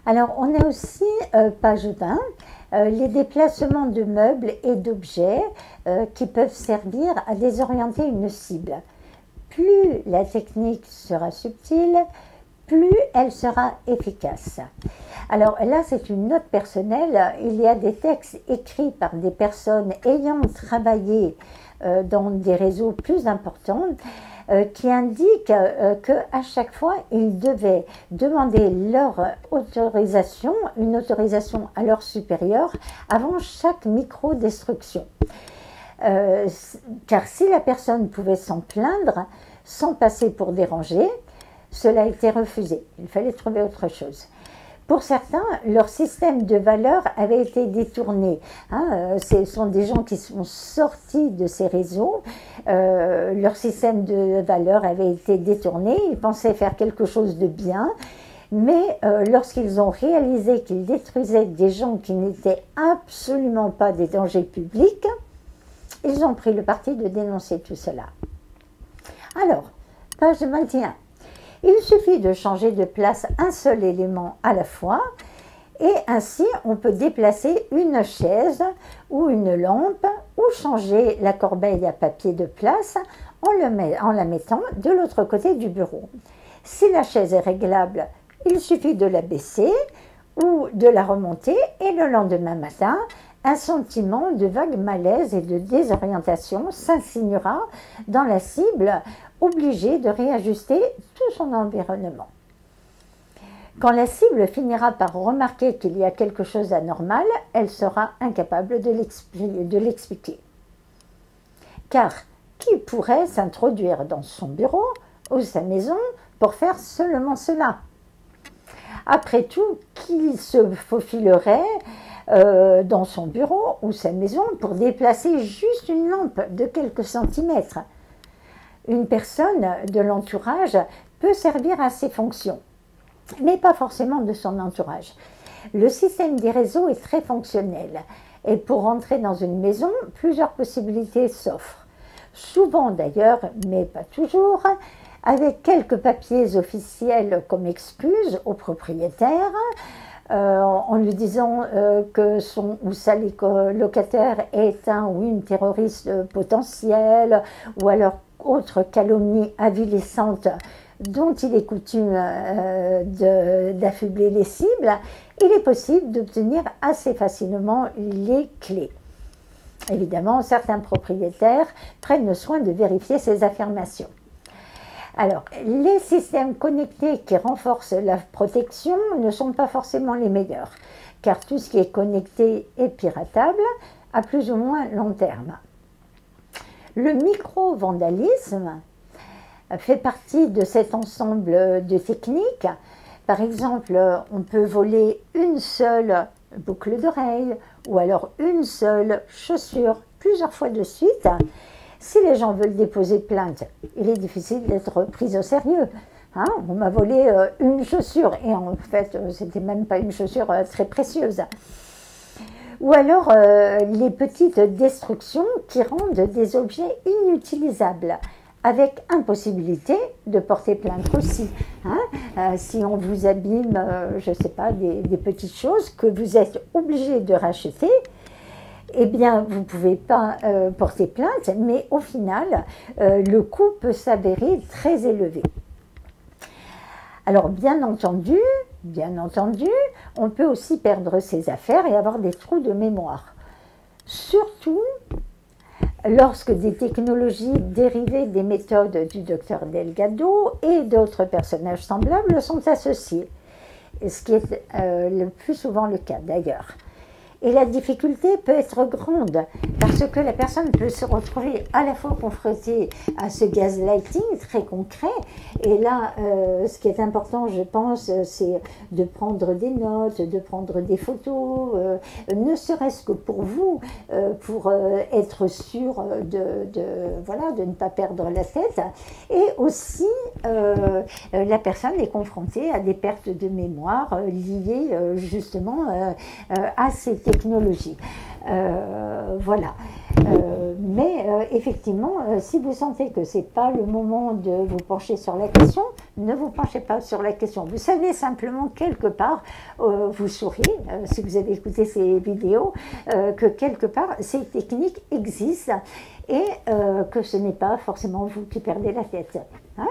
Alors, on a aussi, page 20, les déplacements de meubles et d'objets qui peuvent servir à désorienter une cible. Plus la technique sera subtile, plus elle sera efficace. Alors là, c'est une note personnelle. Il y a des textes écrits par des personnes ayant travaillé dans des réseaux plus importants qui indiquent qu'à chaque fois, ils devaient demander leur autorisation, une autorisation à leur supérieur, avant chaque micro-destruction. Car si la personne pouvait s'en plaindre sans passer pour déranger, cela a été refusé. Il fallait trouver autre chose. Pour certains, leur système de valeurs avait été détourné. Ce sont des gens qui sont sortis de ces réseaux. Leur système de valeurs avait été détourné. Ils pensaient faire quelque chose de bien. Mais lorsqu'ils ont réalisé qu'ils détruisaient des gens qui n'étaient absolument pas des dangers publics, ils ont pris le parti de dénoncer tout cela. Alors, page 21. Il suffit de changer de place un seul élément à la fois et ainsi on peut déplacer une chaise ou une lampe ou changer la corbeille à papier de place en la mettant de l'autre côté du bureau. Si la chaise est réglable, il suffit de la baisser ou de la remonter et le lendemain matin, un sentiment de vague malaise et de désorientation s'insinuera dans la cible, obligée de réajuster tout son environnement. Quand la cible finira par remarquer qu'il y a quelque chose d'anormal, elle sera incapable de l'expliquer. Car qui pourrait s'introduire dans son bureau ou sa maison pour faire seulement cela? Après tout, qui se faufilerait dans son bureau ou sa maison pour déplacer juste une lampe de quelques centimètres? Une personne de l'entourage peut servir à ces fonctions, mais pas forcément de son entourage. Le système des réseaux est très fonctionnel et pour rentrer dans une maison, plusieurs possibilités s'offrent. Souvent d'ailleurs, mais pas toujours, avec quelques papiers officiels comme excuse au propriétaire, en lui disant que son ou sa locataire est un ou une terroriste potentielle, ou alors autre calomnie avilissante dont il est coutume d'affubler les cibles, il est possible d'obtenir assez facilement les clés. Évidemment, certains propriétaires prennent le soin de vérifier ces affirmations. Alors, les systèmes connectés qui renforcent la protection ne sont pas forcément les meilleurs, car tout ce qui est connecté est piratable à plus ou moins long terme. Le micro-vandalisme fait partie de cet ensemble de techniques. Par exemple, on peut voler une seule boucle d'oreille ou alors une seule chaussure plusieurs fois de suite. Si les gens veulent déposer plainte, il est difficile d'être pris au sérieux. On m'a volé une chaussure et en fait, c'était même pas une chaussure très précieuse. Ou alors les petites destructions qui rendent des objets inutilisables, avec impossibilité de porter plainte aussi. Si on vous abîme, je ne sais pas, des petites choses que vous êtes obligé de racheter, eh bien, vous ne pouvez pas porter plainte, mais au final, le coût peut s'avérer très élevé. Alors, bien entendu, on peut aussi perdre ses affaires et avoir des trous de mémoire. Surtout lorsque des technologies dérivées des méthodes du docteur Delgado et d'autres personnages semblables sont associées, ce qui est le plus souvent le cas d'ailleurs. Et la difficulté peut être grande parce que la personne peut se retrouver à la fois confrontée à ce gaslighting très concret. Et là, ce qui est important, je pense, c'est de prendre des notes, de prendre des photos, ne serait-ce que pour vous, pour être sûr de ne pas perdre la tête. Et aussi, la personne est confrontée à des pertes de mémoire liées justement à ces technologies. Voilà. Effectivement, si vous sentez que ce n'est pas le moment de vous pencher sur la question, ne vous penchez pas sur la question. Vous savez simplement quelque part, vous souriez, si vous avez écouté ces vidéos, que quelque part ces techniques existent et que ce n'est pas forcément vous qui perdez la tête. Hein.